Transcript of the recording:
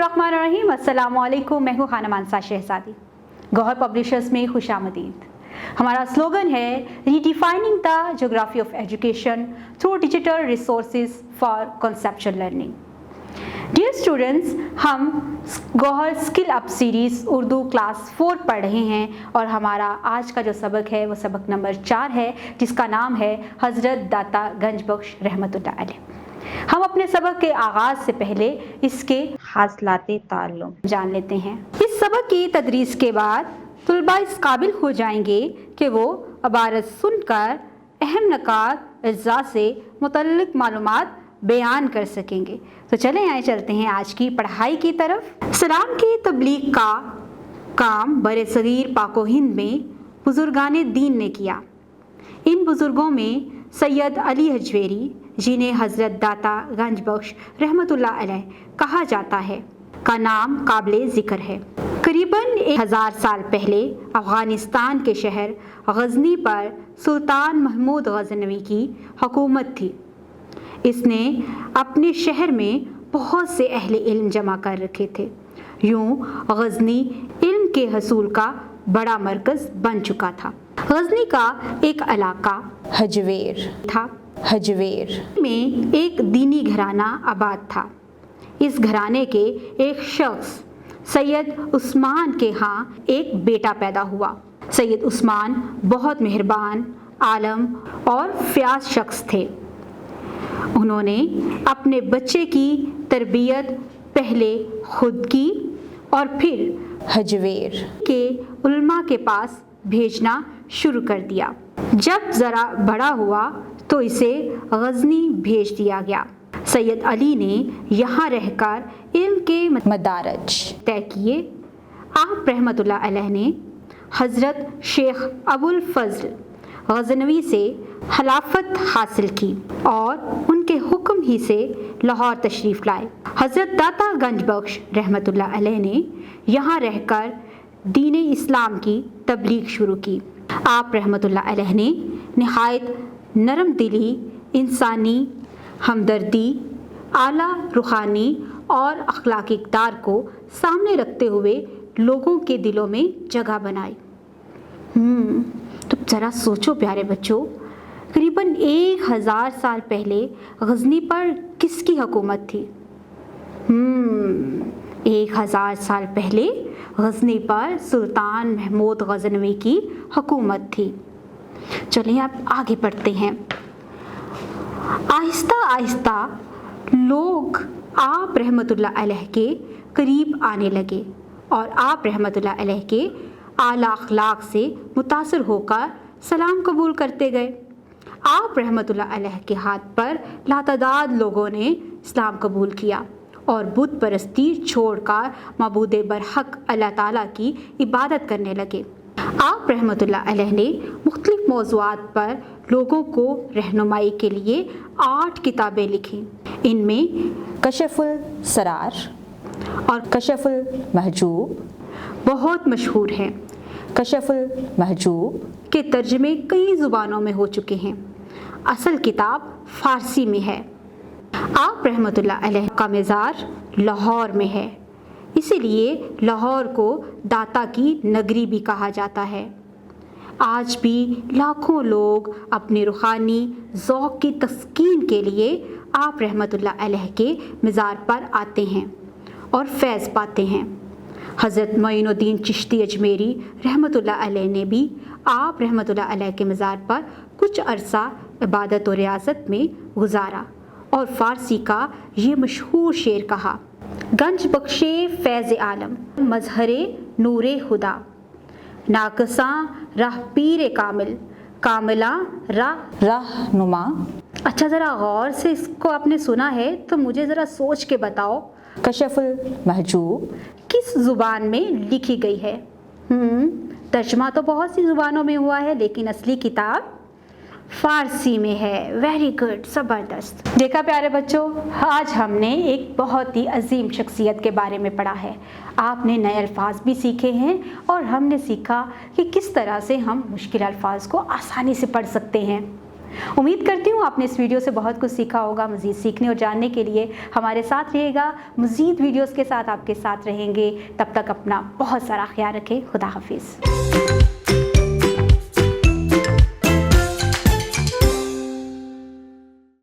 बिस्मिल्लाहिर्रहमानिर्रहीम। अस्सलाम वालेकुम। मैं हूँ खाना मानसा शहजादी। गौहर पब्लिशर्स में खुशामदीद। हमारा स्लोगन है redefining the geography of education through digital resources for conceptual learning. Dear students, हम Gauhar skill up series Urdu class 4 पढ़ रहे हैं और हमारा आज का जो सबक है वो सबक नंबर 4 है, जिसका नाम है हज़रत दाता गंज बख्श रहमतुल्लाह अलैह। हम अपने सबक के आगाज से पहले इसके हासिलाते ताल्लुम जान लेते हैं। इस सबक की तदरीस के बाद तुलबा इस काबिल हो जाएंगे कि वो इबारत सुनकर अहम नकात अज्जा से मुतल्लिक मालूमात बयान कर सकेंगे। तो चलें आए चलते हैं आज की पढ़ाई की तरफ। इस्लाम की तबलीग का काम बरे सगीर पाको हिंद में बुजुर्गान दीन ने किया। इन बुजुर्गों में सैयद अली हजवेरी, जिन्हें हज़रत दाता गंज बख्श रहमतुल्लाह अलैह कहा जाता है, का नाम काबिल ज़िक्र है। करीबन 1000 साल पहले अफ़गानिस्तान के शहर गज़नी पर सुल्तान महमूद गज़नवी की हुकूमत थी। इसने अपने शहर में बहुत से अहले इल्म जमा कर रखे थे। यूँ गज़नी इल्म के हसूल का बड़ा मरकज़ बन चुका था। गज़नी का एक इलाका हजवेर था। हजवेर में एक दीनी घराना आबाद था। इस घराने के एक शख्स सैयद उस्मान के यहाँ एक बेटा पैदा हुआ। सैयद उस्मान बहुत मेहरबान, आलम और फ़याज़ शख्स थे। उन्होंने अपने बच्चे की तरबियत पहले खुद की और फिर हजवेर के उलमा के पास भेजना शुरू कर दिया। जब ज़रा बड़ा हुआ तो इसे गज़नी भेज दिया गया। सैयद अली ने यहाँ रहकर इल्म के मदारज तय किए। आप रहमतुल्लाह अलैह ने हज़रत शेख अबुल फ़ज़ल गज़नवी से खिलाफत हासिल की और उनके हुक्म ही से लाहौर तशरीफ़ लाए। हज़रत दाता गंज बख्श रहमतुल्लाह अलैह ने यहाँ रहकर दीन इस्लाम की तबलीग शुरू की। आप रहमतुल्लाह अलैह ने निहायत नरम दिली, इंसानी हमदर्दी, आला रूहानी और अखलाकी इक़दार को सामने रखते हुए लोगों के दिलों में जगह बनाई। तो ज़रा सोचो प्यारे बच्चों, करीबन 1000 साल पहले गज़नी पर किसकी हुकूमत थी? 1000 साल पहले गज़नी पर सुल्तान महमूद गज़नवी की हुकूमत थी। चलिए आप आगे बढ़ते हैं। आहिस्ता आहिस्ता लोग आप रहमतुल्लाह अलैह के करीब आने लगे और आप रहमतुल्लाह अलैह के आला अखलाक से मुतासर होकर सलाम कबूल करते गए। आप रहमतुल्लाह अलैह के हाथ पर लातादाद लोगों ने इस्लाम कबूल किया और बुत परस्ती छोड़कर मबूद बरहक अल्लाह ताला की इबादत करने लगे। आप रहमतुल्लाह अलैह ने मुख्तलिफ मौज़ूआत पर लोगों को रहनुमाई के लिए 8 किताबें लिखी। इनमें कशफुल सरार और कशफुल महजूब बहुत मशहूर हैं। कशफुल महजूब के तर्जमे कई ज़ुबानों में हो चुके हैं। असल किताब फ़ारसी में है। आप रहमतुल्लाह अलैह का मज़ार लाहौर में है, इसीलिए लाहौर को दाता की नगरी भी कहा जाता है। आज भी लाखों लोग अपने रूहानी ज़ौक़ की तस्कीन के लिए आप रहमतुल्लाह अलैह के मज़ार पर आते हैं और फैज़ पाते हैं। हज़रत मोइनुद्दीन चिश्ती अजमेरी रहमतुल्लाह अलैह ने भी आप रहमतुल्लाह अलैह के मज़ार पर कुछ अरसा इबादत और रियासत में गुजारा और फ़ारसी का ये मशहूर शेर कहा, गंज बख्शे फैज़ आलम मजहरे नूरे खुदा, नाकसा राह पीर कामिल, कामिला राह नुमा। अच्छा, ज़रा गौर से इसको आपने सुना है तो मुझे ज़रा सोच के बताओ, कशफुल महजूब किस ज़ुबान में लिखी गई है? तर्जमा तो बहुत सी ज़ुबानों में हुआ है, लेकिन असली किताब फ़ारसी में है। वेरी गुड, ज़बरदस्त। देखा प्यारे बच्चों, आज हमने एक बहुत ही अजीम शख्सियत के बारे में पढ़ा है। आपने नए अल्फाज भी सीखे हैं और हमने सीखा कि किस तरह से हम मुश्किल अल्फाज को आसानी से पढ़ सकते हैं। امید کرتی ہوں آپ نے اس ویڈیو سے بہت کچھ سیکھا ہوگا. مزید سیکھنے اور جاننے کے لیے ہمارے ساتھ رہے گا. مزید ویڈیوز کے ساتھ آپ کے ساتھ رہیں گے. تب تک اپنا بہت سارا خیال رکھیں. خدا حافظ.